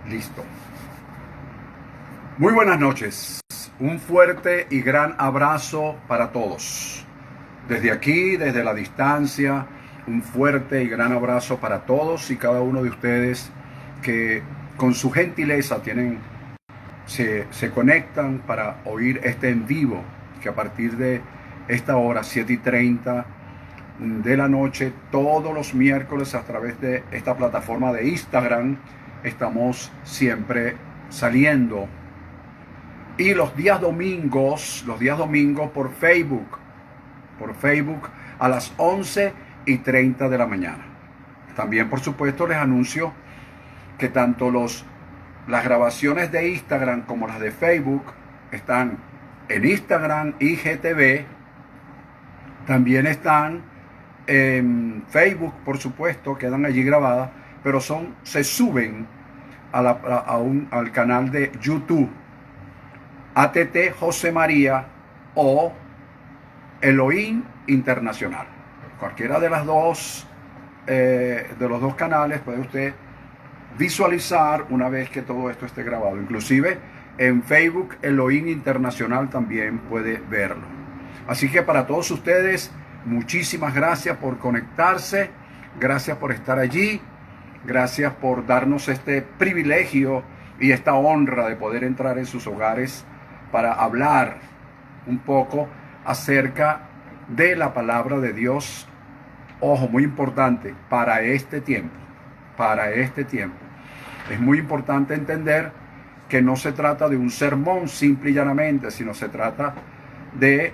Listo. Muy buenas noches. Un fuerte y gran abrazo para todos. Desde aquí, desde la distancia, un fuerte y gran abrazo para todos y cada uno de ustedes que con su gentileza se conectan para oír este en vivo, que a partir de esta hora, 7:30 de la noche, todos los miércoles a través de esta plataforma de Instagram, estamos siempre saliendo. Y los días domingos por Facebook a las 11:30 de la mañana. También, por supuesto, les anuncio que tanto las grabaciones de Instagram como las de Facebook están en Instagram IGTV. También están en Facebook, por supuesto, quedan allí grabadas, pero se suben al canal de YouTube, ATT José María o Elohim Internacional. Cualquiera de los dos canales puede usted visualizar una vez que todo esto esté grabado. Inclusive en Facebook Elohim Internacional también puede verlo. Así que para todos ustedes, muchísimas gracias por conectarse, gracias por estar allí, gracias por darnos este privilegio y esta honra de poder entrar en sus hogares para hablar un poco acerca de la palabra de Dios. Ojo, muy importante, para este tiempo. Es muy importante entender que no se trata de un sermón simple y llanamente, sino se trata de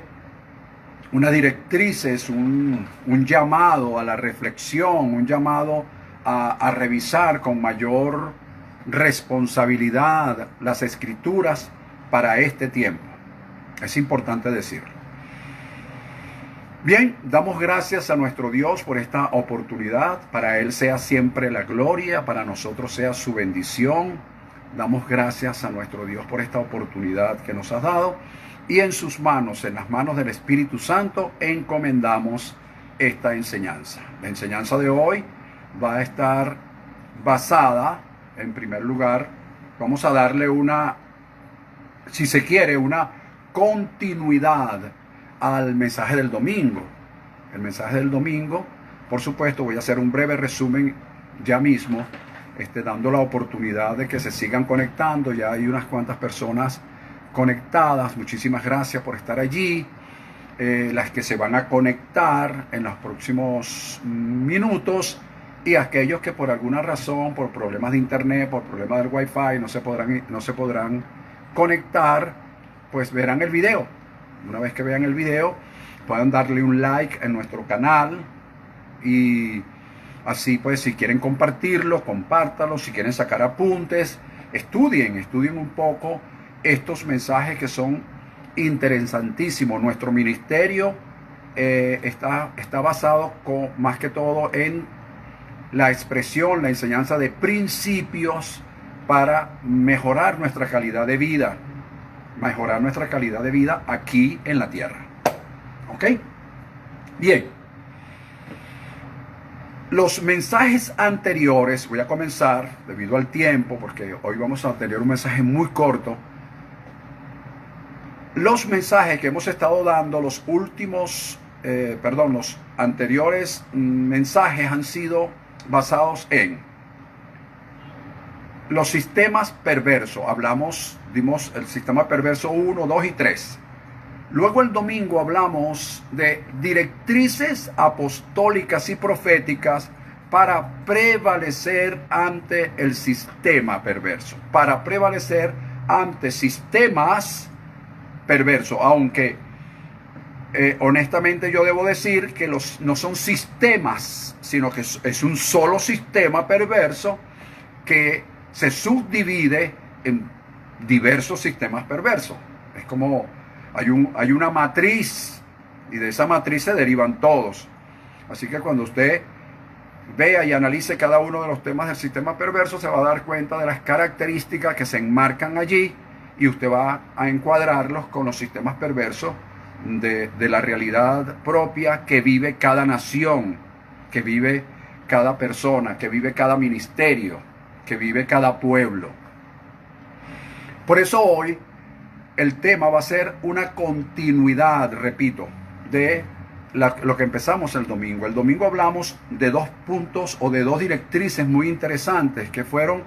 una directriz, es un llamado a la reflexión, un llamado a revisar con mayor responsabilidad las escrituras para este tiempo. Es importante decirlo. Bien, damos gracias a nuestro Dios por esta oportunidad. Para Él sea siempre la gloria, para nosotros sea su bendición. Damos gracias a nuestro Dios por esta oportunidad que nos ha dado. Y en sus manos, en las manos del Espíritu Santo, encomendamos esta enseñanza. La enseñanza de hoy va a estar basada, en primer lugar, vamos a darle una continuidad al mensaje del domingo. El mensaje del domingo, por supuesto, voy a hacer un breve resumen ya mismo, dando la oportunidad de que se sigan conectando. Ya hay unas cuantas personas conectadas. Muchísimas gracias por estar allí. Las que se van a conectar en los próximos minutos, y aquellos que por alguna razón, por problemas de internet, por problemas del wifi, no se podrán conectar, pues verán el video. Una vez que vean el video, puedan darle un like en nuestro canal, y así pues, si quieren compartirlo, compártalo. Si quieren sacar apuntes, estudien un poco estos mensajes que son interesantísimos. Nuestro ministerio está basado más que todo en la expresión, la enseñanza de principios para mejorar nuestra calidad de vida. Aquí en la tierra. ¿Ok? Bien. Los mensajes anteriores, voy a comenzar debido al tiempo, porque hoy vamos a tener un mensaje muy corto. Los mensajes que hemos estado dando, los anteriores mensajes han sido basados en los sistemas perversos. Dimos el sistema perverso 1, 2 y 3. Luego el domingo hablamos de directrices apostólicas y proféticas para prevalecer ante el sistema perverso. Para prevalecer ante sistemas perversos. Aunque honestamente yo debo decir que no son sistemas, sino que es un solo sistema perverso que se subdivide en diversos sistemas perversos. Es como hay una matriz, y de esa matriz se derivan todos. Así que cuando usted vea y analice cada uno de los temas del sistema perverso, se va a dar cuenta de las características que se enmarcan allí, y usted va a encuadrarlos con los sistemas perversos de la realidad propia que vive cada nación, que vive cada persona, que vive cada ministerio, que vive cada pueblo. Por eso hoy el tema va a ser una continuidad, repito, de lo que empezamos el domingo. El domingo hablamos de 2 puntos o de 2 directrices muy interesantes que fueron: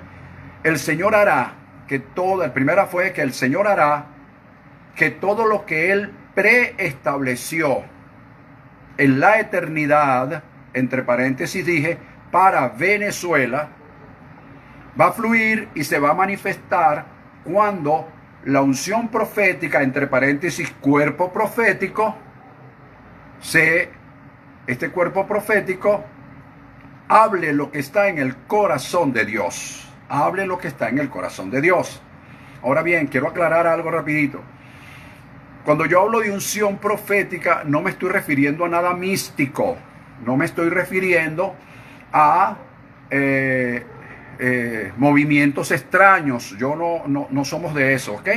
el Señor hará la primera fue que el Señor hará que todo lo que Él preestableció en la eternidad, entre paréntesis dije, para Venezuela, va a fluir y se va a manifestar cuando la unción profética, entre paréntesis cuerpo profético, este cuerpo profético hable lo que está en el corazón de Dios. Hable lo que está en el corazón de Dios. Ahora bien, quiero aclarar algo rapidito. Cuando yo hablo de unción profética, no me estoy refiriendo a nada místico. No me estoy refiriendo a movimientos extraños. Yo no somos de eso, ¿ok?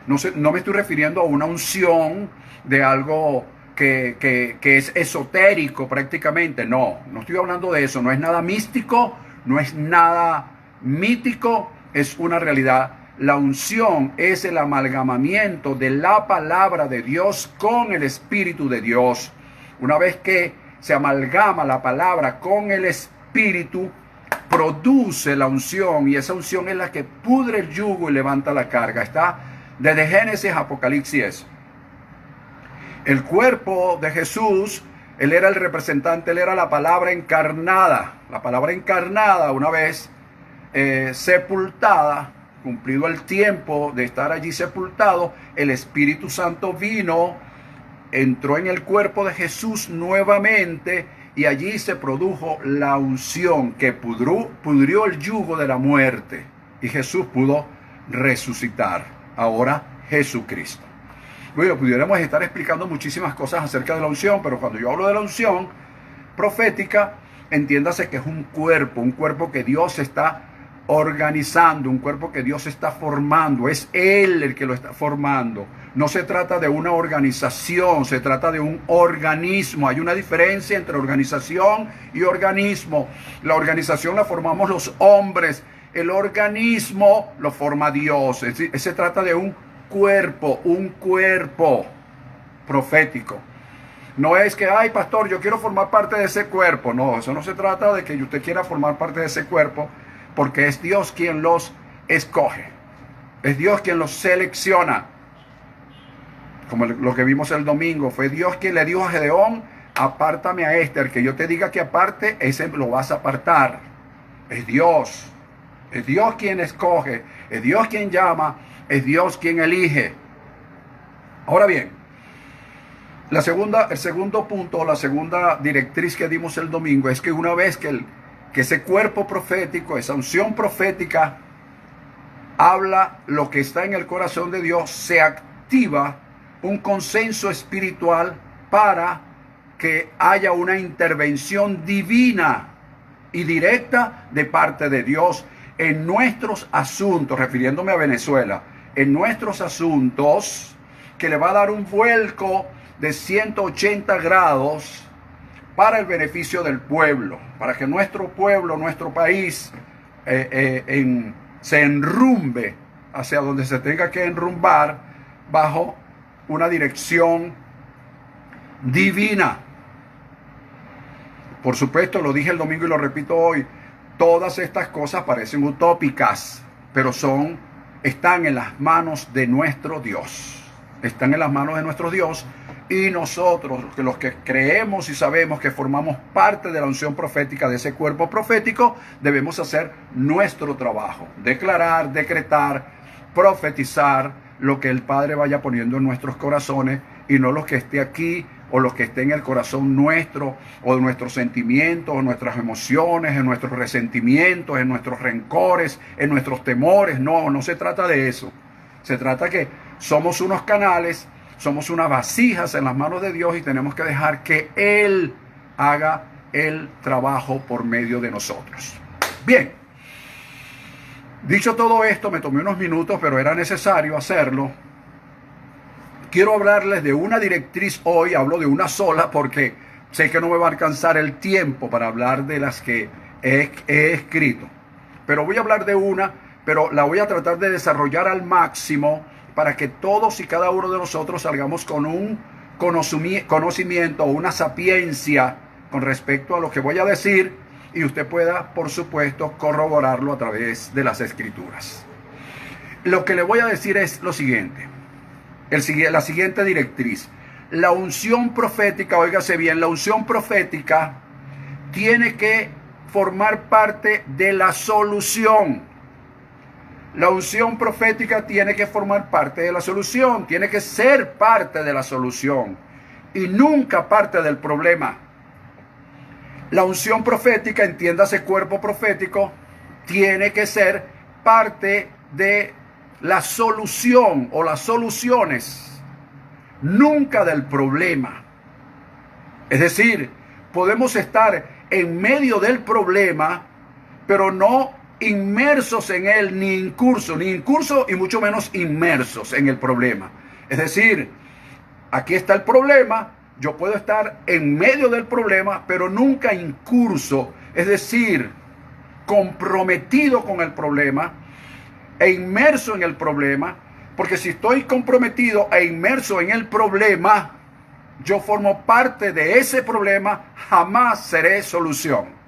No me estoy refiriendo a una unción de algo que es esotérico prácticamente. No estoy hablando de eso. No es nada místico, no es nada mítico, es una realidad. La unción es el amalgamamiento de la palabra de Dios con el Espíritu de Dios. Una vez que se amalgama la palabra con el Espíritu, produce la unción, y esa unción es la que pudre el yugo y levanta la carga. Está desde Génesis a Apocalipsis. El cuerpo de Jesús, Él era el representante, Él era la palabra encarnada. La palabra encarnada, una vez sepultada, cumplido el tiempo de estar allí sepultado, el Espíritu Santo vino, entró en el cuerpo de Jesús nuevamente, y allí se produjo la unción que pudrió el yugo de la muerte, y Jesús pudo resucitar. Ahora Jesucristo. Bueno, pudiéramos estar explicando muchísimas cosas acerca de la unción, pero cuando yo hablo de la unción profética, entiéndase que es un cuerpo que Dios está organizando, un cuerpo que Dios está formando. Es Él el que lo está formando. No se trata de una organización, se trata de un organismo. Hay una diferencia entre organización y organismo. La organización la formamos los hombres, el organismo lo forma Dios. Es decir, se trata de un cuerpo profético. No es que, ay, pastor, yo quiero formar parte de ese cuerpo. No, eso no se trata de que usted quiera formar parte de ese cuerpo, porque es Dios quien los escoge. Es Dios quien los selecciona. Como lo que vimos el domingo, fue Dios quien le dijo a Gedeón: apártame a este, el que yo te diga que aparte, ese lo vas a apartar. Es Dios quien escoge, es Dios quien llama, es Dios quien elige. Ahora bien, el segundo punto, la segunda directriz que dimos el domingo es que una vez que ese cuerpo profético, esa unción profética habla lo que está en el corazón de Dios, se activa un consenso espiritual para que haya una intervención divina y directa de parte de Dios en nuestros asuntos, refiriéndome a Venezuela, en nuestros asuntos, que le va a dar un vuelco de 180 grados para el beneficio del pueblo, para que nuestro pueblo, nuestro país se enrumbe hacia donde se tenga que enrumbar bajo una dirección divina. Por supuesto, lo dije el domingo y lo repito hoy, todas estas cosas parecen utópicas, pero están en las manos de nuestro Dios. Están en las manos de nuestro Dios, y nosotros, los que creemos y sabemos que formamos parte de la unción profética, de ese cuerpo profético, debemos hacer nuestro trabajo: declarar, decretar, profetizar lo que el Padre vaya poniendo en nuestros corazones, y no lo que esté aquí o lo que esté en el corazón nuestro, o de nuestros sentimientos, o nuestras emociones, en nuestros resentimientos, en nuestros rencores, en nuestros temores. No se trata de eso. Se trata que somos unos canales, somos unas vasijas en las manos de Dios, y tenemos que dejar que Él haga el trabajo por medio de nosotros. Bien, dicho todo esto, me tomé unos minutos, pero era necesario hacerlo. Quiero hablarles de una directriz hoy. Hablo de una sola porque sé que no me va a alcanzar el tiempo para hablar de las que he escrito. pero voy a hablar de una, pero la voy a tratar de desarrollar al máximo para que todos y cada uno de nosotros salgamos con un conocimiento o una sapiencia con respecto a lo que voy a decir y usted pueda, por supuesto, corroborarlo a través de las Escrituras. Lo que le voy a decir es lo siguiente, la siguiente directriz. La unción profética, óigase bien, la unción profética tiene que formar parte de la solución. La unción profética tiene que formar parte de la solución, tiene que ser parte de la solución y nunca parte del problema. La unción profética, entiéndase cuerpo profético, tiene que ser parte de la solución o las soluciones, nunca del problema. Es decir, podemos estar en medio del problema, pero no inmersos en él, ni incurso y mucho menos inmersos en el problema. Es decir, aquí está el problema, yo puedo estar en medio del problema, pero nunca incurso, es decir, comprometido con el problema e inmerso en el problema, porque si estoy comprometido e inmerso en el problema, yo formo parte de ese problema, jamás seré solución.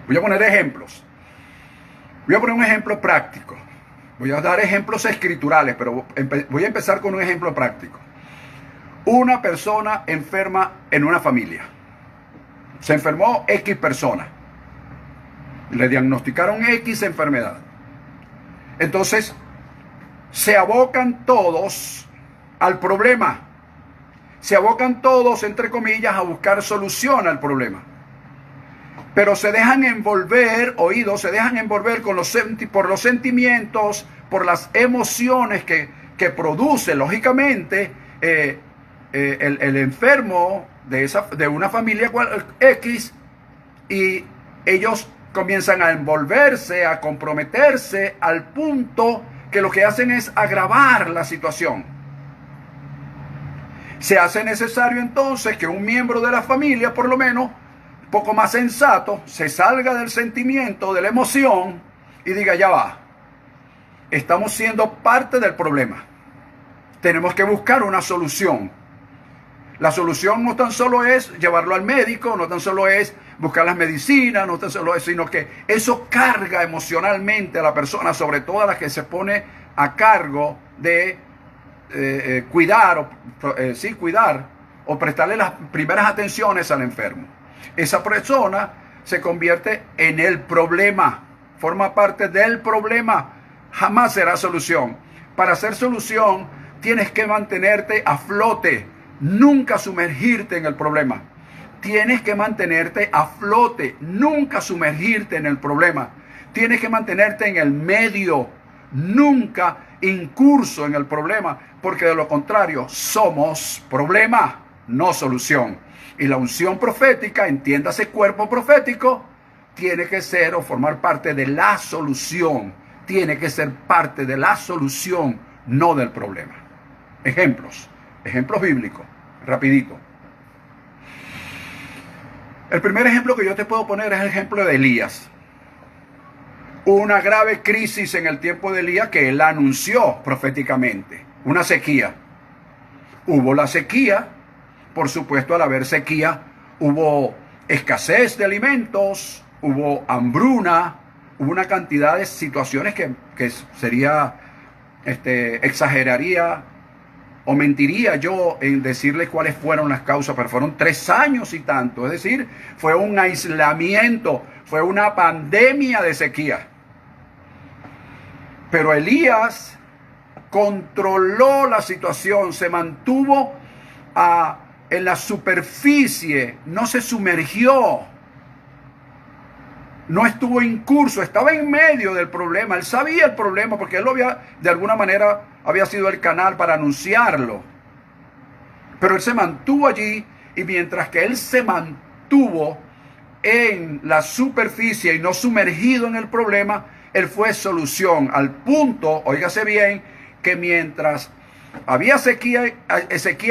Voy a poner ejemplos. Voy a poner un ejemplo práctico. Voy a dar ejemplos escriturales, pero voy a empezar con un ejemplo práctico. Una persona enferma en una familia. Se enfermó X persona. Le diagnosticaron X enfermedad. Entonces, se abocan todos al problema. Se abocan todos, entre comillas, a buscar solución al problema. Pero se dejan envolver, se dejan envolver por los sentimientos, por las emociones que produce, lógicamente, el enfermo de una familia X, y ellos comienzan a envolverse, a comprometerse, al punto que lo que hacen es agravar la situación. Se hace necesario entonces que un miembro de la familia, por lo menos, poco más sensato, se salga del sentimiento, de la emoción y diga, ya va, estamos siendo parte del problema, tenemos que buscar una solución. La solución no tan solo es llevarlo al médico, no tan solo es buscar las medicinas, no tan solo es, sino que eso carga emocionalmente a la persona, sobre todo a la que se pone a cargo de cuidar o prestarle las primeras atenciones al enfermo. Esa persona se convierte en el problema, forma parte del problema, jamás será solución. Para ser solución tienes que mantenerte a flote, nunca sumergirte en el problema. Tienes que mantenerte a flote, nunca sumergirte en el problema. Tienes que mantenerte en el medio, nunca incurso en el problema, porque de lo contrario somos problema, no solución. Y la unción profética, entiéndase cuerpo profético, tiene que ser o formar parte de la solución. Tiene que ser parte de la solución, no del problema. Ejemplos bíblicos, rapidito. El primer ejemplo que yo te puedo poner es el ejemplo de Elías. Una grave crisis en el tiempo de Elías que él anunció proféticamente. Una sequía. Hubo la sequía. Por supuesto, al haber sequía, hubo escasez de alimentos, hubo hambruna, hubo una cantidad de situaciones que sería, exageraría o mentiría yo en decirles cuáles fueron las causas, pero fueron 3 años y tanto. Es decir, fue un aislamiento, fue una pandemia de sequía. Pero Elías controló la situación, se mantuvo en la superficie, no se sumergió, no estuvo incurso, estaba en medio del problema. Él sabía el problema porque él de alguna manera había sido el canal para anunciarlo, pero él se mantuvo allí, y mientras que él se mantuvo en la superficie y no sumergido en el problema, él fue solución, al punto, óigase bien, que mientras había sequía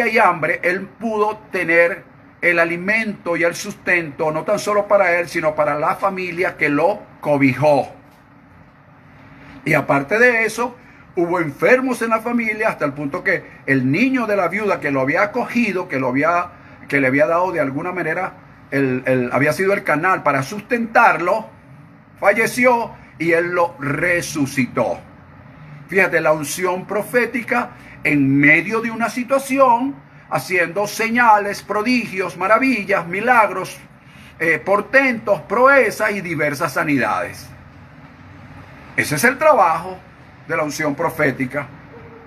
y hambre, él pudo tener el alimento y el sustento, no tan solo para él, sino para la familia que lo cobijó. Y aparte de eso, hubo enfermos en la familia hasta el punto que el niño de la viuda que lo había acogido, que le había dado de alguna manera, había sido el canal para sustentarlo, falleció y él lo resucitó. Fíjate, la unción profética en medio de una situación, haciendo señales, prodigios, maravillas, milagros, portentos, proezas y diversas sanidades. Ese es el trabajo de la unción profética.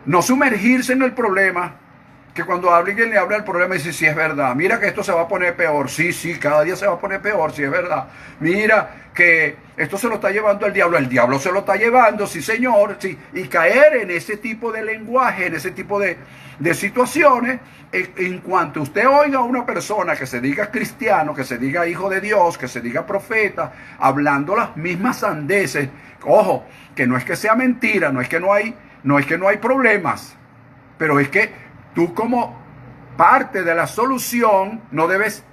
No sumergirse en el problema, que cuando alguien le habla del problema dice, sí, es verdad, mira que esto se va a poner peor, sí, cada día se va a poner peor, sí, es verdad, mira que esto se lo está llevando el diablo se lo está llevando, sí señor, sí, y caer en ese tipo de lenguaje, en ese tipo de situaciones, en cuanto usted oiga a una persona que se diga cristiano, que se diga hijo de Dios, que se diga profeta, hablando las mismas sandeces, ojo, que no es que sea mentira, no es que no hay problemas, pero es que tú como parte de la solución no debes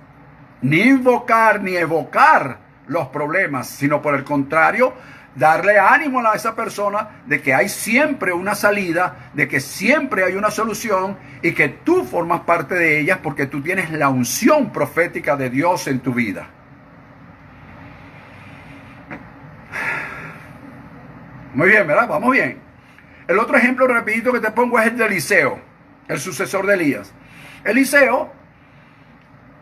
ni invocar ni evocar los problemas, sino por el contrario, darle ánimo a esa persona de que hay siempre una salida, de que siempre hay una solución y que tú formas parte de ellas porque tú tienes la unción profética de Dios en tu vida. Muy bien, ¿verdad? Vamos bien. El otro ejemplo rapidito que te pongo es el de Eliseo, el sucesor de Elías. Eliseo,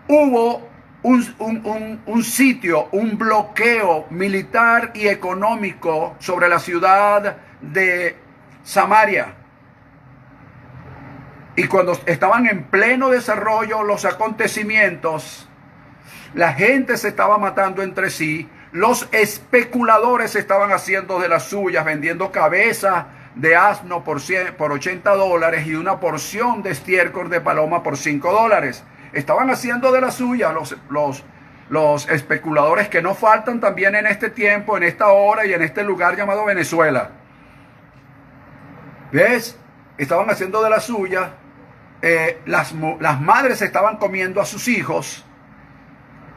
hubo un sitio, un bloqueo militar y económico sobre la ciudad de Samaria. Y cuando estaban en pleno desarrollo los acontecimientos, la gente se estaba matando entre sí, los especuladores estaban haciendo de las suyas, vendiendo cabezas de asno por $80 y una porción de estiércol de paloma por $5. Estaban haciendo de la suya los especuladores que no faltan también en este tiempo, en esta hora y en este lugar llamado Venezuela. ¿Ves? Estaban haciendo de la suya. Las madres estaban comiendo a sus hijos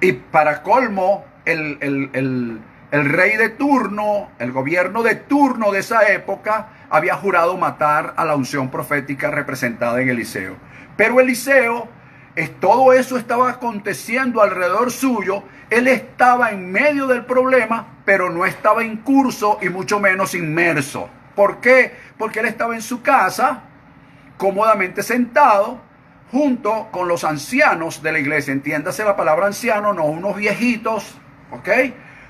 y para colmo el rey de turno, el gobierno de turno de esa época había jurado matar a la unción profética representada en Eliseo. Pero Eliseo, todo eso estaba aconteciendo alrededor suyo, él estaba en medio del problema, pero no estaba en curso y mucho menos inmerso. ¿Por qué? Porque él estaba en su casa, cómodamente sentado, junto con los ancianos de la iglesia. Entiéndase la palabra anciano, no unos viejitos, ¿ok?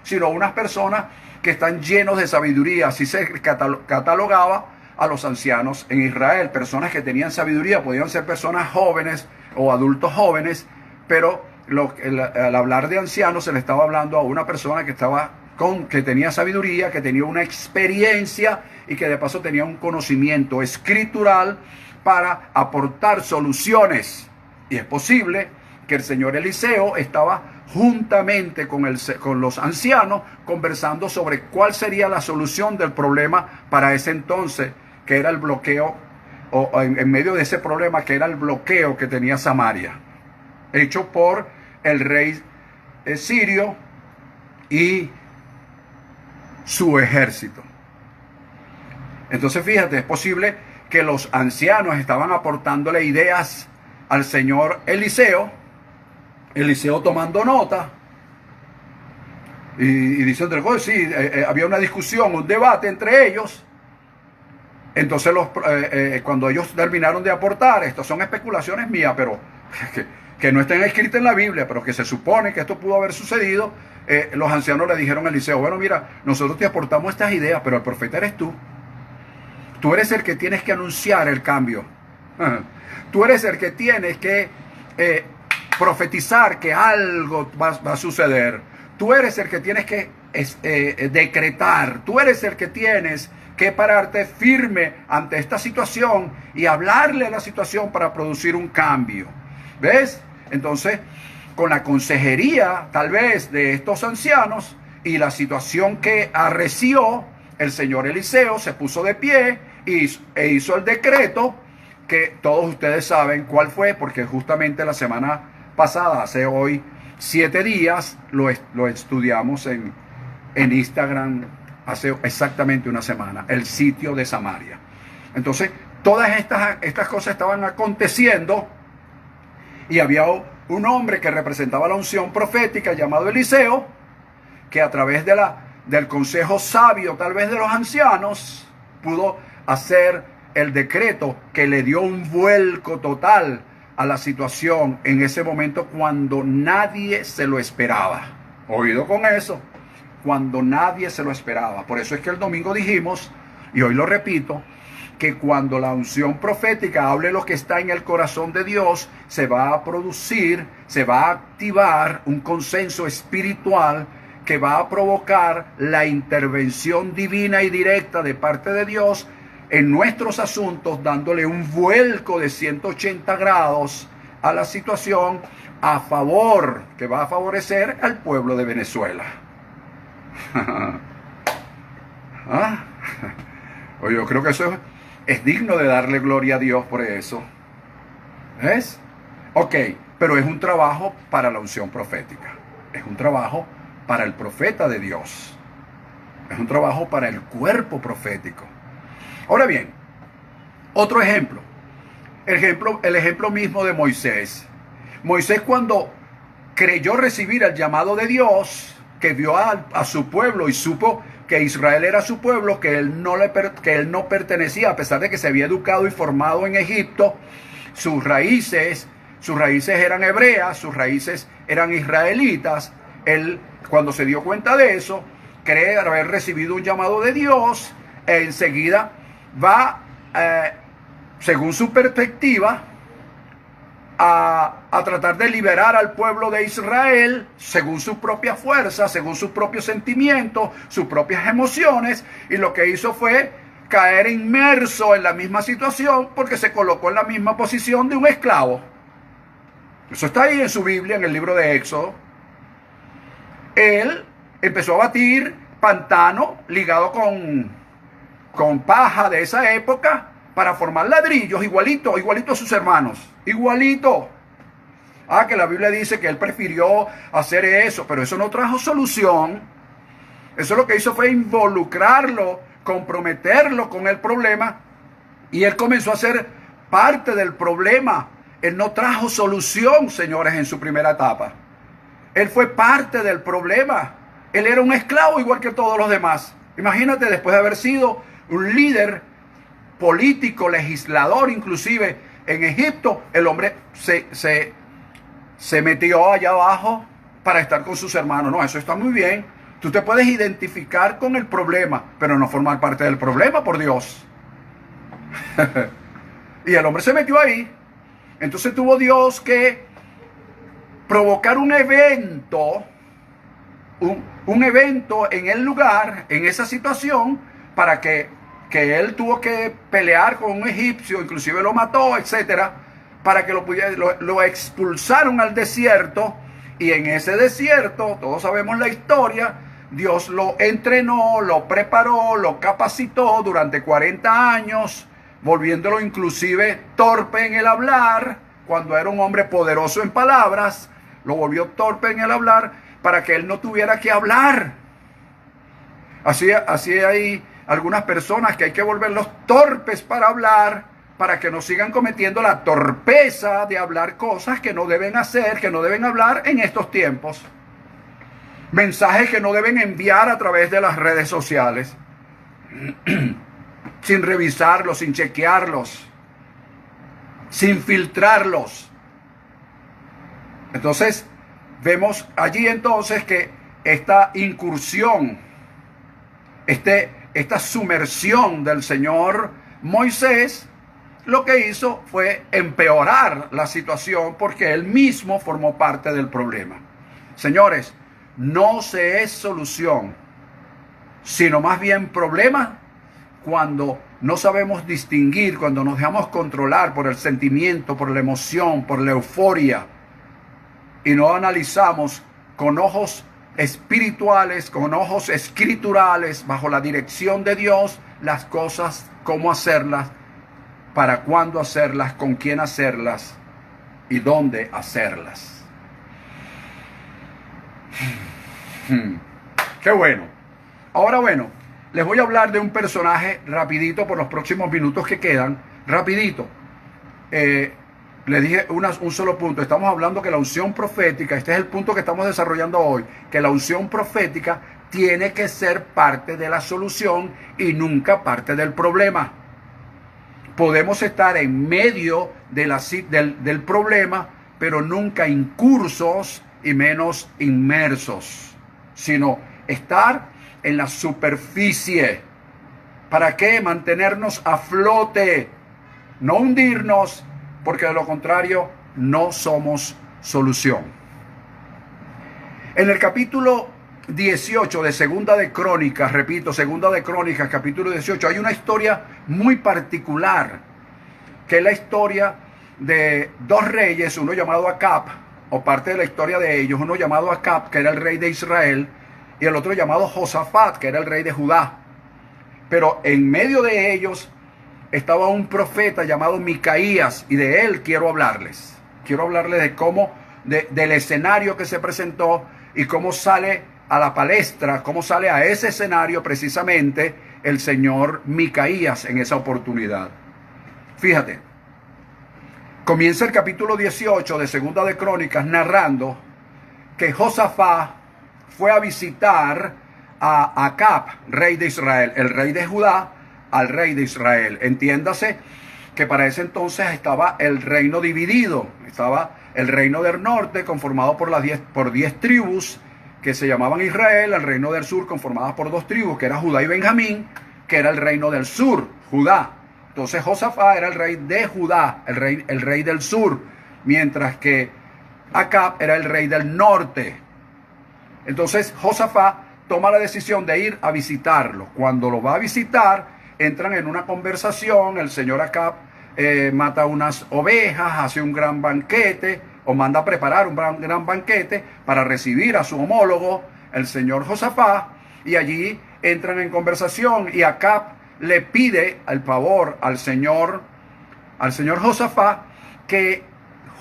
Sino unas personas que están llenos de sabiduría. Así se catalogaba a los ancianos en Israel. Personas que tenían sabiduría, podían ser personas jóvenes o adultos jóvenes, pero al hablar de ancianos se le estaba hablando a una persona que tenía sabiduría, que tenía una experiencia y que de paso tenía un conocimiento escritural para aportar soluciones. Y es posible que el señor Eliseo estaba juntamente con los ancianos conversando sobre cuál sería la solución del problema para ese entonces, que era el bloqueo, o en medio de ese problema que era el bloqueo que tenía Samaria, hecho por el rey sirio y su ejército. Entonces fíjate, es posible que los ancianos estaban aportándole ideas al señor Eliseo tomando nota y diciendo, sí, había una discusión, un debate entre ellos. Entonces cuando ellos terminaron de aportar, estas son especulaciones mías, pero que no estén escritas en la Biblia, pero que se supone que esto pudo haber sucedido, los ancianos le dijeron a Eliseo, bueno, mira, nosotros te aportamos estas ideas, pero el profeta eres tú. Tú eres el que tienes que anunciar el cambio. Tú eres el que tienes que profetizar que algo va a suceder. Tú eres el que tienes que decretar. Tú eres el que tienes que pararte firme ante esta situación y hablarle a la situación para producir un cambio. ¿Ves? Entonces, con la consejería tal vez de estos ancianos y la situación que arreció, el señor Eliseo se puso de pie e hizo el decreto que todos ustedes saben cuál fue, porque justamente la semana pasada, hace hoy 7 días, lo estudiamos en Instagram hace exactamente una semana, el sitio de Samaria. Entonces, todas estas cosas estaban aconteciendo y había un hombre que representaba la unción profética llamado Eliseo, que a través del consejo sabio, tal vez de los ancianos, pudo hacer el decreto que le dio un vuelco total a la situación en ese momento cuando nadie se lo esperaba. Oído con eso, cuando nadie se lo esperaba. Por eso es que el domingo dijimos, y hoy lo repito, que cuando la unción profética hable lo que está en el corazón de Dios, se va a producir, se va a activar un consenso espiritual que va a provocar la intervención divina y directa de parte de Dios en nuestros asuntos, dándole un vuelco de 180 grados a la situación a favor, que va a favorecer al pueblo de Venezuela. ¿Ah? Oye, yo creo que eso es digno de darle gloria a Dios por eso. ¿Ves? Ok, pero es un trabajo para la unción profética. Es un trabajo para el profeta de Dios. Es un trabajo para el cuerpo profético. Ahora bien, otro ejemplo. El ejemplo mismo de Moisés. Moisés, cuando creyó recibir el llamado de Dios, que vio a su pueblo y supo que Israel era su pueblo, que él no pertenecía, a pesar de que se había educado y formado en Egipto, sus raíces eran hebreas, sus raíces eran israelitas. Él, cuando se dio cuenta de eso, cree haber recibido un llamado de Dios, e enseguida va, según su perspectiva, a tratar de liberar al pueblo de Israel según su propia fuerza, según sus propios sentimientos, sus propias emociones, y lo que hizo fue caer inmerso en la misma situación porque se colocó en la misma posición de un esclavo. Eso está ahí en su Biblia, en el libro de Éxodo. Él empezó a batir pantano ligado con paja de esa época para formar ladrillos, igualito a sus hermanos, igualito. Que la Biblia dice que él prefirió hacer eso, pero eso no trajo solución. Eso lo que hizo fue involucrarlo, comprometerlo con el problema, y él comenzó a ser parte del problema. Él no trajo solución, señores, en su primera etapa. Él fue parte del problema. Él era un esclavo igual que todos los demás. Imagínate, después de haber sido un líder político, legislador, inclusive en Egipto, el hombre se metió allá abajo para estar con sus hermanos. No, eso está muy bien. Tú te puedes identificar con el problema, pero no formar parte del problema, por Dios. Y el hombre se metió ahí. Entonces tuvo Dios que provocar un evento, un evento en el lugar, en esa situación, para que él tuvo que pelear con un egipcio, inclusive lo mató, etcétera, para que lo expulsaron al desierto. Y en ese desierto, todos sabemos la historia, Dios lo entrenó, lo preparó, lo capacitó durante 40 años, volviéndolo inclusive torpe en el hablar. Cuando era un hombre poderoso en palabras, lo volvió torpe en el hablar para que él no tuviera que hablar. Así hay algunas personas que hay que volverlos torpes para hablar, para que no sigan cometiendo la torpeza de hablar cosas que no deben hacer, que no deben hablar en estos tiempos. Mensajes que no deben enviar a través de las redes sociales, sin revisarlos, sin chequearlos, sin filtrarlos. Entonces, vemos allí entonces que esta incursión, esta sumersión del Señor Moisés, lo que hizo fue empeorar la situación porque él mismo formó parte del problema. Señores, no se es solución, sino más bien problema cuando no sabemos distinguir, cuando nos dejamos controlar por el sentimiento, por la emoción, por la euforia, y no analizamos con ojos espirituales, con ojos escriturales, bajo la dirección de Dios, las cosas, cómo hacerlas, para cuándo hacerlas, con quién hacerlas y dónde hacerlas. Qué bueno. Ahora bueno, les voy a hablar de un personaje rapidito por los próximos minutos que quedan. Rapidito. Le dije un solo punto. Estamos hablando que la unción profética, este es el punto que estamos desarrollando hoy, que la unción profética tiene que ser parte de la solución y nunca parte del problema. Podemos estar en medio del problema, pero nunca incursos y menos inmersos, sino estar en la superficie. ¿Para qué? Mantenernos a flote, no hundirnos, porque de lo contrario no somos solución. En el capítulo 18 de Segunda de Crónicas, repito, Segunda de Crónicas, capítulo 18, hay una historia muy particular, que es la historia de dos reyes, uno llamado Acab, o parte de la historia de ellos, uno llamado Acab, que era el rey de Israel, y el otro llamado Josafat, que era el rey de Judá. Pero en medio de ellos estaba un profeta llamado Micaías, y de él quiero hablarles. Quiero hablarles de cómo, del escenario que se presentó y cómo sale a la palestra, cómo sale a ese escenario precisamente el señor Micaías en esa oportunidad. Fíjate, comienza el capítulo 18 de Segunda de Crónicas narrando que Josafat fue a visitar a Acab, rey de Israel, el rey de Judá, al rey de Israel. Entiéndase que para ese entonces estaba el reino dividido. Estaba el reino del norte conformado por 10 tribus que se llamaban Israel, el reino del sur conformado por 2 tribus, que era Judá y Benjamín, que era el reino del sur, Judá. Entonces Josafat era el rey de Judá, el rey del sur, mientras que Acab era el rey del norte. Entonces Josafat toma la decisión de ir a visitarlo. Cuando lo va a visitar, entran en una conversación. El señor Acab mata unas ovejas, hace un gran banquete, o manda a preparar un gran banquete para recibir a su homólogo, el señor Josafat, y allí entran en conversación, y Acab le pide el favor al señor Josafat que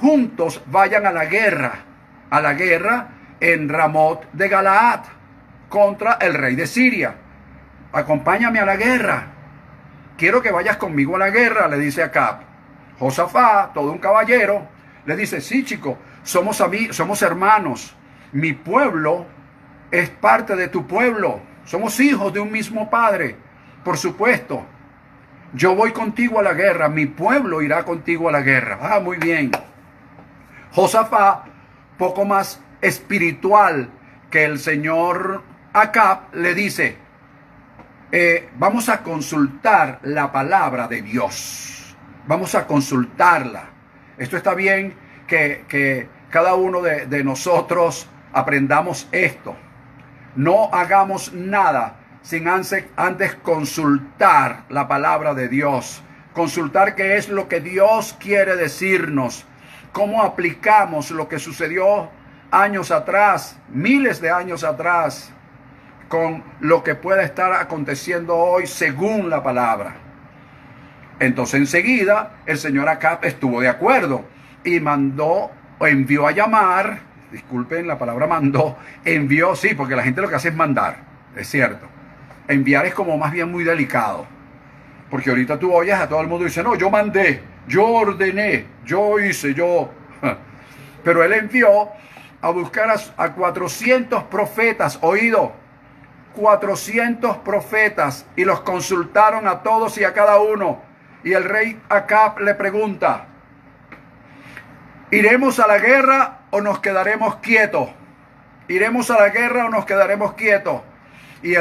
juntos vayan a la guerra en Ramot de Galaad contra el rey de Siria. Acompáñame a la guerra. Quiero que vayas conmigo a la guerra, le dice Acab. Josafat, todo un caballero, le dice, sí, chico, somos hermanos. Mi pueblo es parte de tu pueblo. Somos hijos de un mismo padre. Por supuesto, yo voy contigo a la guerra, mi pueblo irá contigo a la guerra. Ah, muy bien. Josafat, poco más espiritual que el señor Acab, le dice, vamos a consultar la palabra de Dios. Vamos a consultarla. Esto está bien que cada uno de nosotros aprendamos esto. No hagamos nada sin antes consultar la palabra de Dios, consultar qué es lo que Dios quiere decirnos, cómo aplicamos lo que sucedió años atrás, miles de años atrás, con lo que pueda estar aconteciendo hoy según la palabra. Entonces enseguida el señor Acab estuvo de acuerdo y envió a llamar, disculpen la palabra envió, sí, porque la gente lo que hace es mandar, es cierto. Enviar es como más bien muy delicado, porque ahorita tú oyes a todo el mundo y dice, no, yo mandé, yo ordené, yo hice, yo. Pero él envió a buscar a 400 profetas, oído, 400 profetas, y los consultaron a todos y a cada uno. Y el rey Acab le pregunta, ¿iremos a la guerra o nos quedaremos quietos? ¿Iremos a la guerra o nos quedaremos quietos? Y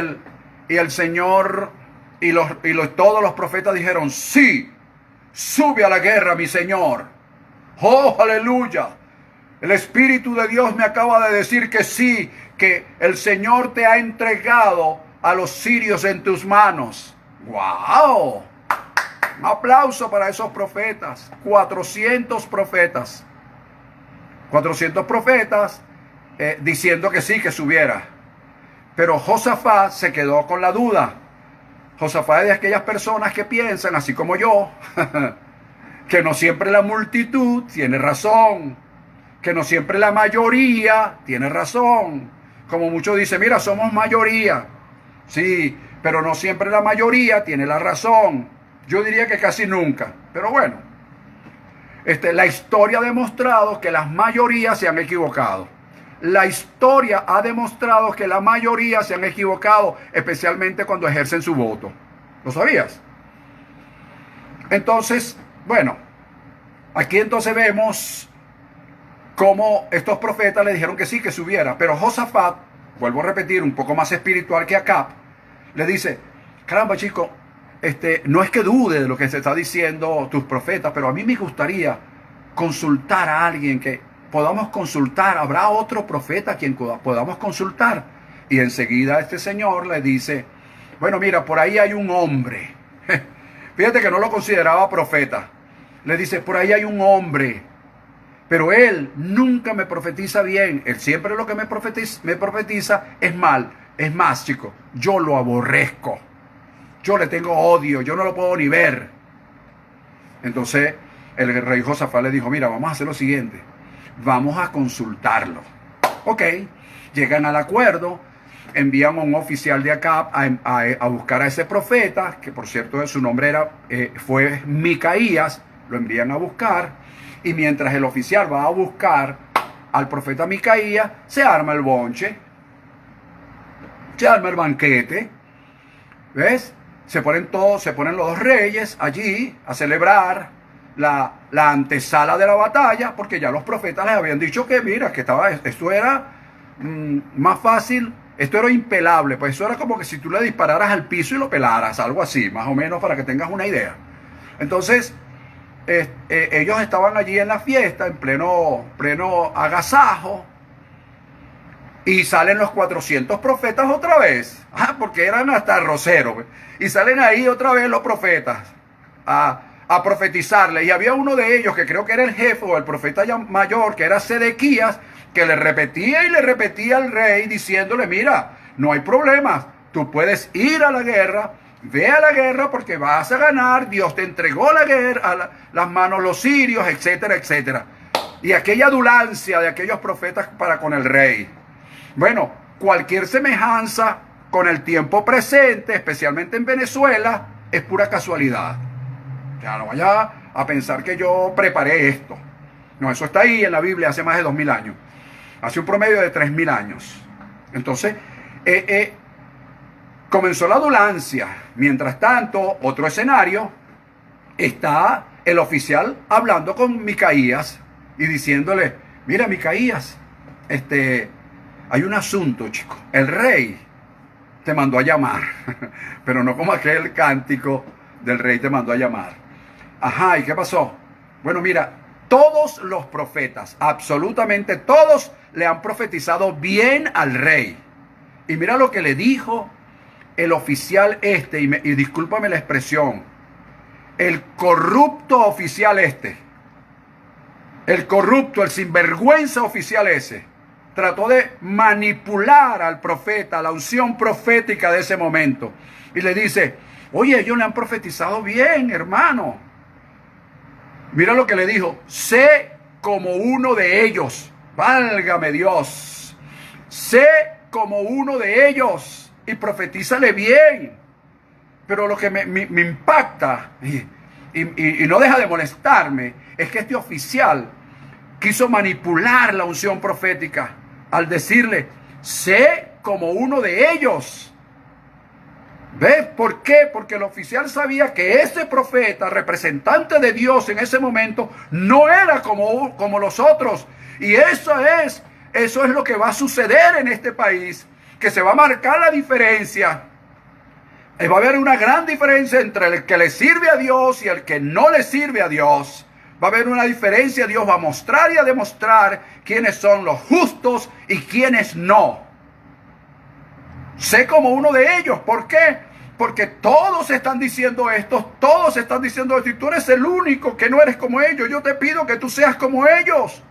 el Señor todos los profetas dijeron, sí, sube a la guerra, mi Señor. ¡Oh, aleluya! El Espíritu de Dios me acaba de decir que sí, que el Señor te ha entregado a los sirios en tus manos. ¡Wow! Un aplauso para esos profetas. 400 profetas. 400 profetas diciendo que sí, que subiera. Pero Josafat se quedó con la duda. Josafat es de aquellas personas que piensan, así como yo, que no siempre la multitud tiene razón, que no siempre la mayoría tiene razón, como muchos dicen, mira, somos mayoría. Sí, pero no siempre la mayoría tiene la razón. Yo diría que casi nunca. Pero bueno, la historia ha demostrado que las mayorías se han equivocado. La historia ha demostrado que la mayoría se han equivocado, especialmente cuando ejercen su voto. ¿Lo sabías? Entonces, bueno, aquí entonces vemos cómo estos profetas le dijeron que sí, que subiera. Pero Josafat, vuelvo a repetir, un poco más espiritual que Acab, le dice, caramba chico, no es que dude de lo que se está diciendo tus profetas, pero a mí me gustaría consultar a alguien que podamos consultar. ¿Habrá otro profeta a quien podamos consultar? Y enseguida este señor le dice, bueno, mira, por ahí hay un hombre. Fíjate que no lo consideraba profeta. Le dice, por ahí hay un hombre, pero él nunca me profetiza bien. Él siempre lo que me profetiza es mal. Es más, chicos, yo lo aborrezco. Yo le tengo odio, yo no lo puedo ni ver. Entonces el rey Josafat le dijo, mira, vamos a hacer lo siguiente. Vamos a consultarlo. Ok, llegan al acuerdo, envían a un oficial de Acab a buscar a ese profeta, que por cierto su nombre fue Micaías, lo envían a buscar, y mientras el oficial va a buscar al profeta Micaías, se arma el bonche, se arma el banquete, ¿ves? Se ponen los dos reyes allí a celebrar la antesala de la batalla, porque ya los profetas les habían dicho que mira, que esto era más fácil, esto era impelable, pues eso era como que si tú le dispararas al piso y lo pelaras, algo así, más o menos, para que tengas una idea. Entonces, ellos estaban allí en la fiesta, en pleno agasajo, y salen los 400 profetas otra vez, porque eran hasta roceros, y salen ahí otra vez los profetas a profetizarle. Y había uno de ellos que creo que era el jefe o el profeta mayor, que era Sedequías, que le repetía y le repetía al rey diciéndole, mira, no hay problemas, tú puedes ir a la guerra, ve a la guerra porque vas a ganar, Dios te entregó la guerra a las manos los sirios, etcétera, etcétera. Y aquella adulancia de aquellos profetas para con el rey. Bueno, cualquier semejanza con el tiempo presente, especialmente en Venezuela, es pura casualidad. Ya no vaya a pensar que yo preparé esto. No, eso está ahí en la Biblia hace más de 2000 años. Hace un promedio de 3000 años. Entonces, comenzó la adulancia. Mientras tanto, otro escenario, está el oficial hablando con Micaías y diciéndole, mira Micaías, hay un asunto, chico. El rey te mandó a llamar, pero no como aquel cántico del rey te mandó a llamar. Ajá, ¿y qué pasó? Bueno, mira, todos los profetas, absolutamente todos, le han profetizado bien al rey. Y mira lo que le dijo el oficial y discúlpame la expresión, el corrupto oficial el corrupto, el sinvergüenza oficial trató de manipular al profeta, la unción profética de ese momento. Y le dice, oye, ellos le han profetizado bien, hermano. Mira lo que le dijo, sé como uno de ellos, válgame Dios, sé como uno de ellos y profetízale bien. Pero lo que me impacta y no deja de molestarme es que este oficial quiso manipular la unción profética al decirle, sé como uno de ellos. ¿Ves por qué? Porque el oficial sabía que ese profeta, representante de Dios en ese momento, no era como los otros. Y eso es lo que va a suceder en este país, que se va a marcar la diferencia. Va a haber una gran diferencia entre el que le sirve a Dios y el que no le sirve a Dios. Va a haber una diferencia, Dios va a mostrar y a demostrar quiénes son los justos y quiénes no. Sé como uno de ellos. ¿Por qué? Porque todos están diciendo esto, todos están diciendo esto, y tú eres el único que no eres como ellos. Yo te pido que tú seas como ellos.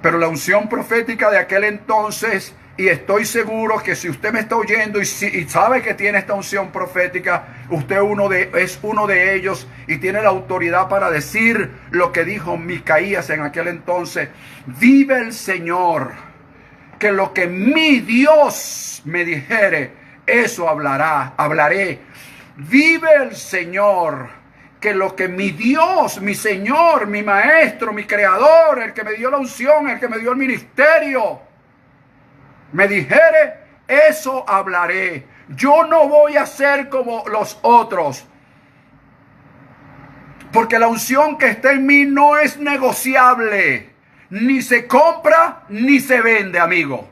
Pero la unción profética de aquel entonces Y estoy seguro que si usted me está oyendo y sabe que tiene esta unción profética, usted es uno de ellos y tiene la autoridad para decir lo que dijo Micaías en aquel entonces. Vive el Señor, que lo que mi Dios me dijere, eso hablaré. Vive el Señor, que lo que mi Dios, mi Señor, mi Maestro, mi Creador, el que me dio la unción, el que me dio el ministerio, me dijere, eso hablaré. Yo no voy a ser como los otros, porque la unción que está en mí no es negociable. Ni se compra ni se vende, amigo.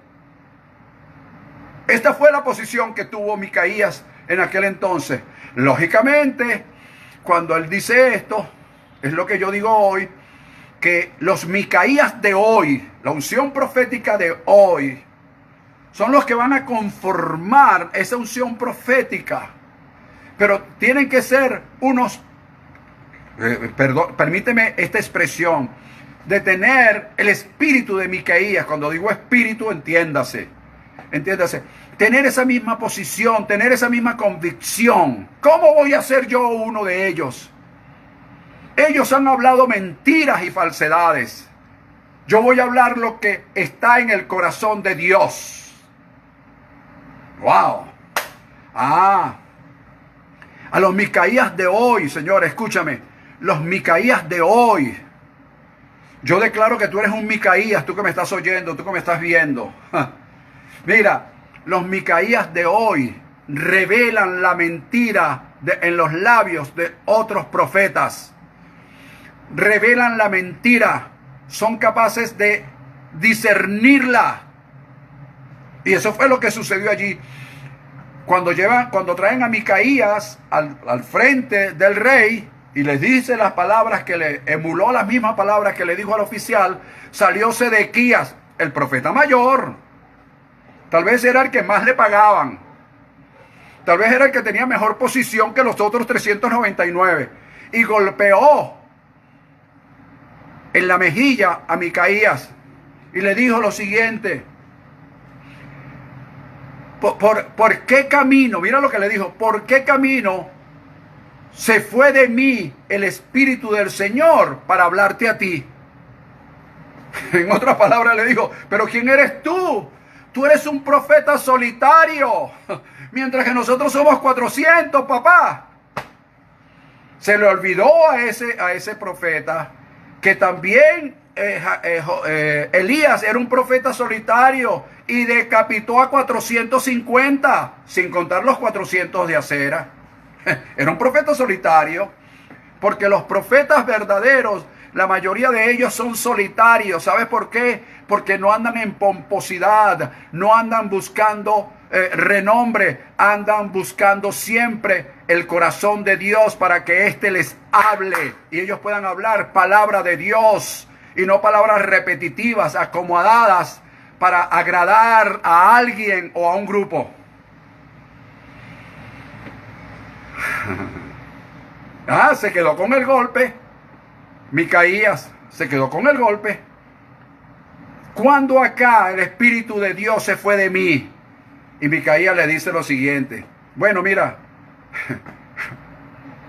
Esta fue la posición que tuvo Micaías en aquel entonces. Lógicamente, cuando él dice esto, es lo que yo digo hoy, que los Micaías de hoy, la unción profética de hoy, son los que van a conformar esa unción profética. Pero tienen que ser unos, permíteme esta expresión, de tener el espíritu de Micaías. Cuando digo espíritu, entiéndase, tener esa misma posición, tener esa misma convicción. ¿Cómo voy a ser yo uno de ellos? Ellos han hablado mentiras y falsedades. Yo voy a hablar lo que está en el corazón de Dios. ¡Wow! A los Micaías de hoy, Señor, escúchame. Los Micaías de hoy. Yo declaro que tú eres un Micaías, tú que me estás oyendo, tú que me estás viendo. Mira, los Micaías de hoy revelan la mentira en los labios de otros profetas. Revelan la mentira. Son capaces de discernirla. Y eso fue lo que sucedió allí. Cuando traen a Micaías al frente del rey y les dice las palabras que le emuló, las mismas palabras que le dijo al oficial, salió Sedequías, el profeta mayor. Tal vez era el que más le pagaban. Tal vez era el que tenía mejor posición que los otros 399. Y golpeó en la mejilla a Micaías y le dijo lo siguiente: ¿Por qué camino? Mira lo que le dijo. ¿Por qué camino se fue de mí el Espíritu del Señor para hablarte a ti? En otras palabras le dijo, ¿pero quién eres tú? Tú eres un profeta solitario, mientras que nosotros somos 400, papá. Se le olvidó a ese profeta que también Elías era un profeta solitario y decapitó a 450, sin contar los 400 de acera. Era un profeta solitario, porque los profetas verdaderos, la mayoría de ellos son solitarios. ¿Sabes por qué? Porque no andan en pomposidad, no andan buscando renombre, andan buscando siempre el corazón de Dios para que éste les hable y ellos puedan hablar palabra de Dios y no palabras repetitivas, acomodadas para agradar a alguien o a un grupo. Se quedó con el golpe. Micaías se quedó con el golpe. Cuando acá el Espíritu de Dios se fue de mí. Y Micaías le dice lo siguiente: bueno, mira,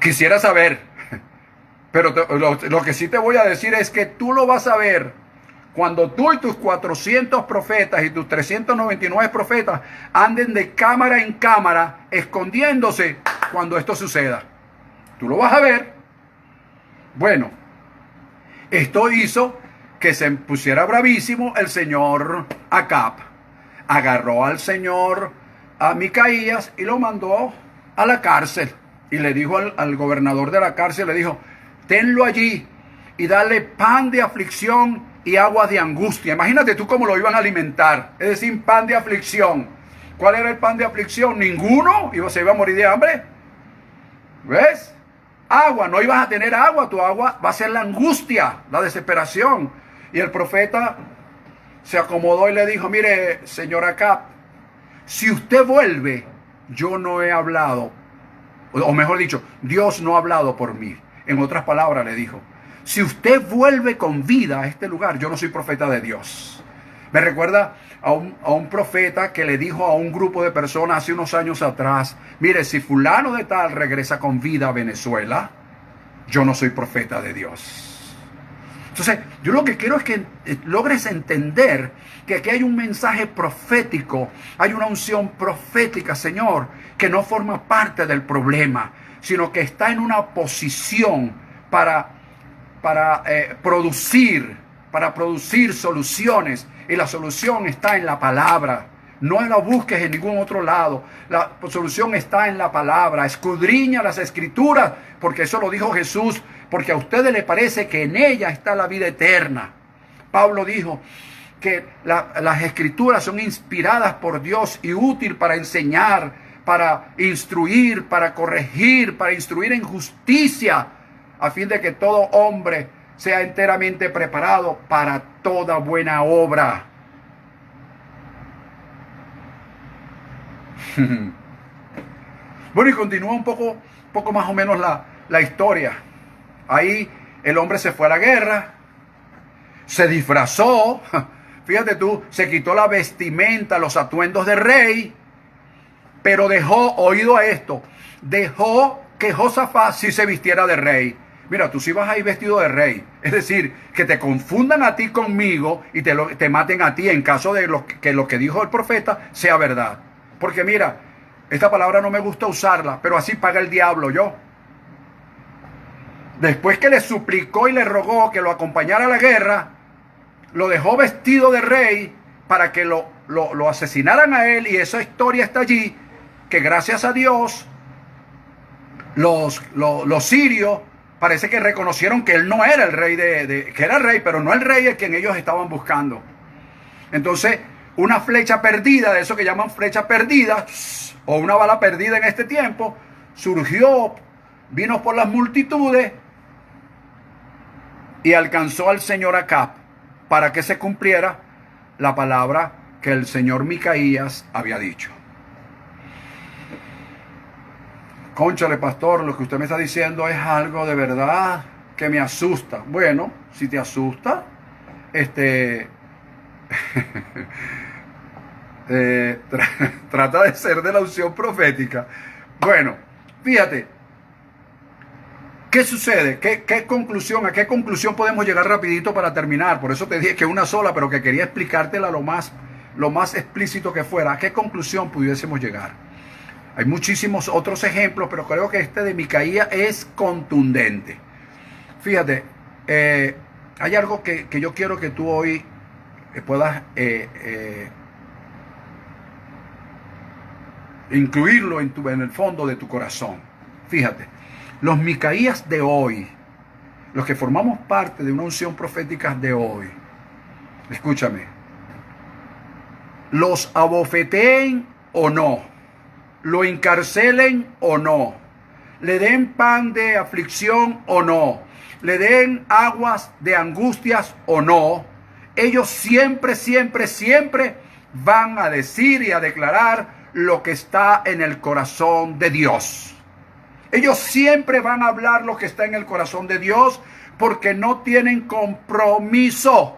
quisiera saber, pero lo que sí te voy a decir es que tú lo vas a ver cuando tú y tus 400 profetas y tus 399 profetas anden de cámara en cámara escondiéndose cuando esto suceda. Tú lo vas a ver. Bueno, esto hizo que se pusiera bravísimo el señor Acab. Agarró al señor Micaías y lo mandó a la cárcel. Y le dijo al gobernador de la cárcel, le dijo, tenlo allí y dale pan de aflicción y agua de angustia. Imagínate tú cómo lo iban a alimentar. Es decir, pan de aflicción. ¿Cuál era el pan de aflicción? Ninguno. Se iba a morir de hambre. ¿Ves? Agua. No ibas a tener agua. Tu agua va a ser la angustia, la desesperación. Y el profeta se acomodó y le dijo, mire, señor Acab, si usted vuelve, yo no he hablado, o mejor dicho, Dios no ha hablado por mí. En otras palabras le dijo, si usted vuelve con vida a este lugar, yo no soy profeta de Dios. Me recuerda a un profeta que le dijo a un grupo de personas hace unos años atrás: mire, si fulano de tal regresa con vida a Venezuela, yo no soy profeta de Dios. Entonces, yo lo que quiero es que logres entender que aquí hay un mensaje profético, hay una unción profética, Señor, que no forma parte del problema, sino que está en una posición para producir soluciones. Y la solución está en la palabra. No la busques en ningún otro lado. La solución está en la palabra. Escudriña las escrituras, porque eso lo dijo Jesús, porque a ustedes les parece que en ella está la vida eterna. Pablo dijo que las escrituras son inspiradas por Dios y útil para enseñar, para instruir, para corregir, para instruir en justicia, a fin de que todo hombre sea enteramente preparado para toda buena obra. Bueno, y continúa un poco más o menos la historia. Ahí el hombre se fue a la guerra, se disfrazó, fíjate tú, se quitó la vestimenta, los atuendos de rey, pero dejó, oído a esto, dejó que Josafat sí se vistiera de rey. Mira, tú sí vas a ir vestido de rey. Es decir, que te confundan a ti conmigo y te maten a ti en caso de que lo que dijo el profeta sea verdad. Porque mira, esta palabra no me gusta usarla, pero así paga el diablo yo. Después que le suplicó y le rogó que lo acompañara a la guerra, lo dejó vestido de rey para que lo asesinaran a él. Y esa historia está allí, que gracias a Dios los sirios parece que reconocieron que él no era el rey que era el rey, pero no el rey el quien ellos estaban buscando. Entonces, una flecha perdida, de eso que llaman flecha perdida, o una bala perdida en este tiempo, surgió, vino por las multitudes y alcanzó al señor Acab para que se cumpliera la palabra que el señor Micaías había dicho. Cónchale, pastor, lo que usted me está diciendo es algo de verdad que me asusta. Bueno, si te asusta, trata de ser de la unción profética. Bueno, fíjate, ¿qué sucede? ¿A qué conclusión podemos llegar rapidito para terminar? Por eso te dije que una sola, pero que quería explicártela lo más explícito que fuera. ¿A qué conclusión pudiésemos llegar? Hay muchísimos otros ejemplos, pero creo que este de Micaías es contundente. Fíjate, hay algo que yo quiero que tú hoy puedas incluirlo en el fondo de tu corazón. Fíjate, los Micaías de hoy, los que formamos parte de una unción profética de hoy, escúchame, los abofeteen o no, lo encarcelen o no, le den pan de aflicción o no, le den aguas de angustias o no, ellos siempre van a decir y a declarar lo que está en el corazón de Dios. Ellos siempre van a hablar lo que está en el corazón de Dios, porque no tienen compromiso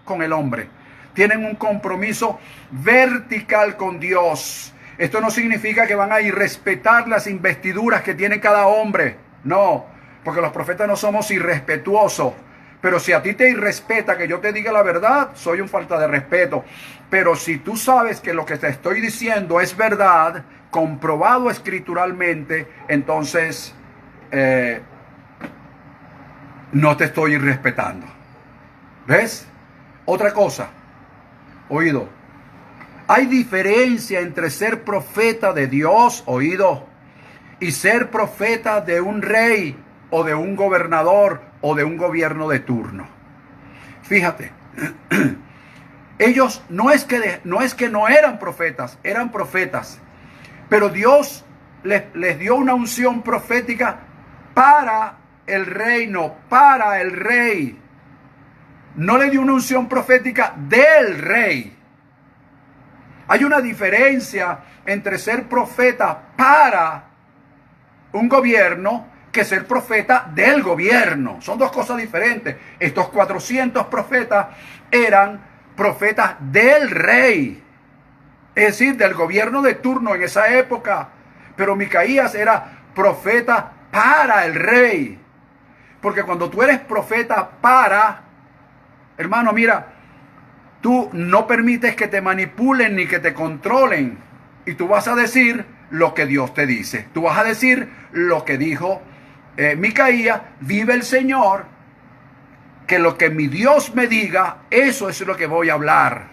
con el hombre. Tienen un compromiso vertical con Dios. Esto no significa que van a irrespetar las investiduras que tiene cada hombre. No, porque los profetas no somos irrespetuosos. Pero si a ti te irrespeta que yo te diga la verdad, soy un falta de respeto. Pero si tú sabes que lo que te estoy diciendo es verdad, comprobado escrituralmente, entonces no te estoy irrespetando. ¿Ves? Otra cosa, oído. Hay diferencia entre ser profeta de Dios, oído, y ser profeta de un rey o de un gobernador o de un gobierno de turno. Fíjate, ellos no es que no eran profetas, eran profetas, pero Dios les dio una unción profética para el reino, para el rey. No le dio una unción profética del rey. Hay una diferencia entre ser profeta para un gobierno que ser profeta del gobierno. Son dos cosas diferentes. Estos 400 profetas eran profetas del rey, es decir, del gobierno de turno en esa época. Pero Micaías era profeta para el rey. Porque cuando tú eres profeta para, hermano, mira, tú no permites que te manipulen ni que te controlen. Y tú vas a decir lo que Dios te dice. Tú vas a decir lo que dijo Micaías: vive el Señor, que lo que mi Dios me diga, eso es lo que voy a hablar.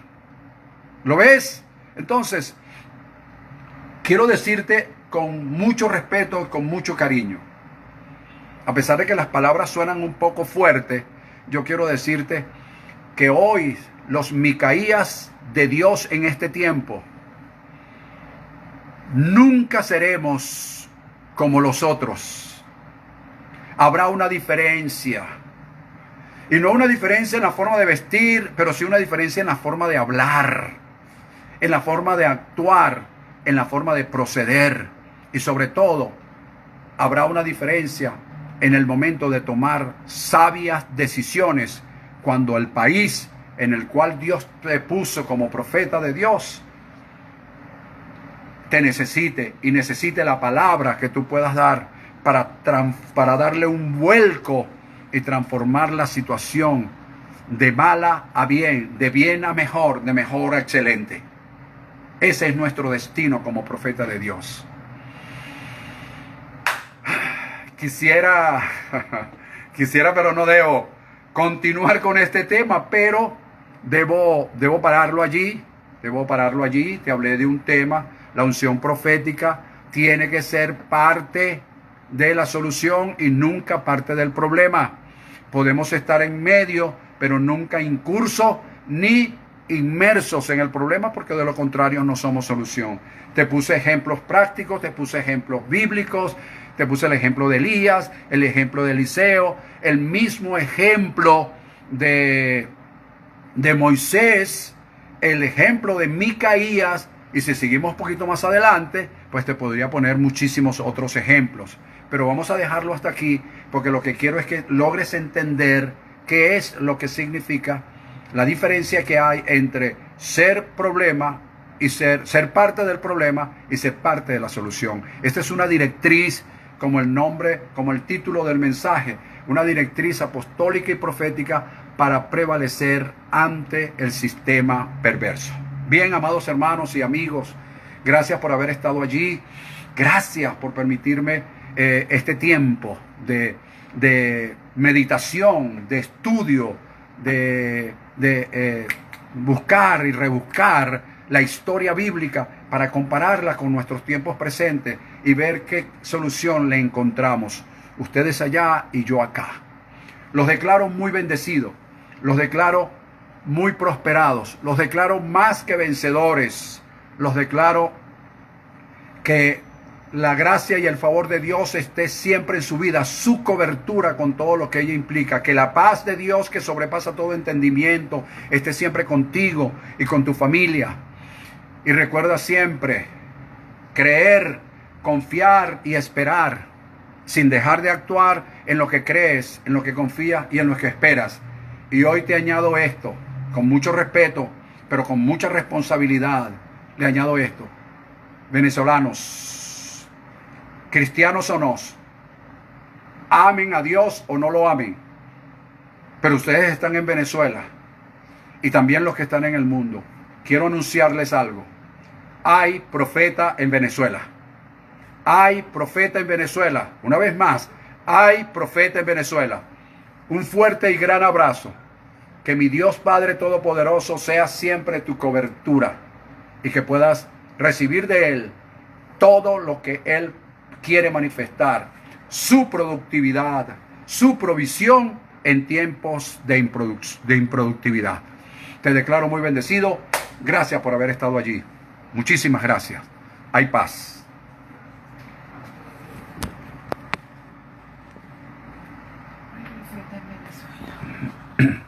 ¿Lo ves? Entonces, quiero decirte con mucho respeto, con mucho cariño, a pesar de que las palabras suenan un poco fuertes, yo quiero decirte que hoy los Micaías de Dios en este tiempo nunca seremos como los otros. Habrá una diferencia. Y no una diferencia en la forma de vestir, pero sí una diferencia en la forma de hablar, en la forma de actuar, en la forma de proceder. Y sobre todo, habrá una diferencia en el momento de tomar sabias decisiones cuando el país en el cual Dios te puso como profeta de Dios te necesite y necesite la palabra que tú puedas dar para darle un vuelco y transformar la situación de mala a bien, de bien a mejor, de mejor a excelente. Ese es nuestro destino como profeta de Dios. Quisiera, pero no debo continuar con este tema, pero debo pararlo allí. Te hablé de un tema. La unción profética tiene que ser parte de la solución y nunca parte del problema. Podemos estar en medio, pero nunca incursos ni inmersos en el problema, porque de lo contrario no somos solución. Te puse ejemplos prácticos, te puse ejemplos bíblicos, te puse el ejemplo de Elías, el ejemplo de Eliseo, el mismo ejemplo de Moisés, el ejemplo de Micaías, y si seguimos un poquito más adelante, pues te podría poner muchísimos otros ejemplos. Pero vamos a dejarlo hasta aquí, porque lo que quiero es que logres entender qué es lo que significa la diferencia que hay entre ser problema y ser parte del problema y ser parte de la solución. Esta es una directriz, como el nombre, como el título del mensaje, una directriz apostólica y profética para prevalecer ante el sistema perverso. Bien, amados hermanos y amigos, gracias por haber estado allí. Gracias por permitirme este tiempo de meditación, de estudio, de buscar y rebuscar la historia bíblica para compararla con nuestros tiempos presentes y ver qué solución le encontramos. Ustedes allá y yo acá. Los declaro muy bendecidos, los declaro muy prosperados, los declaro más que vencedores, los declaro que la gracia y el favor de Dios esté siempre en su vida, su cobertura con todo lo que ella implica, que la paz de Dios que sobrepasa todo entendimiento esté siempre contigo y con tu familia. Y recuerda siempre creer, confiar y esperar, sin dejar de actuar en lo que crees, en lo que confías y en lo que esperas. Y hoy te añado esto, con mucho respeto, pero con mucha responsabilidad, le añado esto. Venezolanos, cristianos o no, amen a Dios o no lo amen, pero ustedes están en Venezuela y también los que están en el mundo. Quiero anunciarles algo. Hay profeta en Venezuela. Hay profeta en Venezuela. Una vez más, hay profeta en Venezuela. Un fuerte y gran abrazo. Que mi Dios Padre Todopoderoso sea siempre tu cobertura y que puedas recibir de Él todo lo que Él quiere manifestar, su productividad, su provisión en tiempos de improductividad. Te declaro muy bendecido. Gracias por haber estado allí. Muchísimas gracias. Hay paz. Venezuela.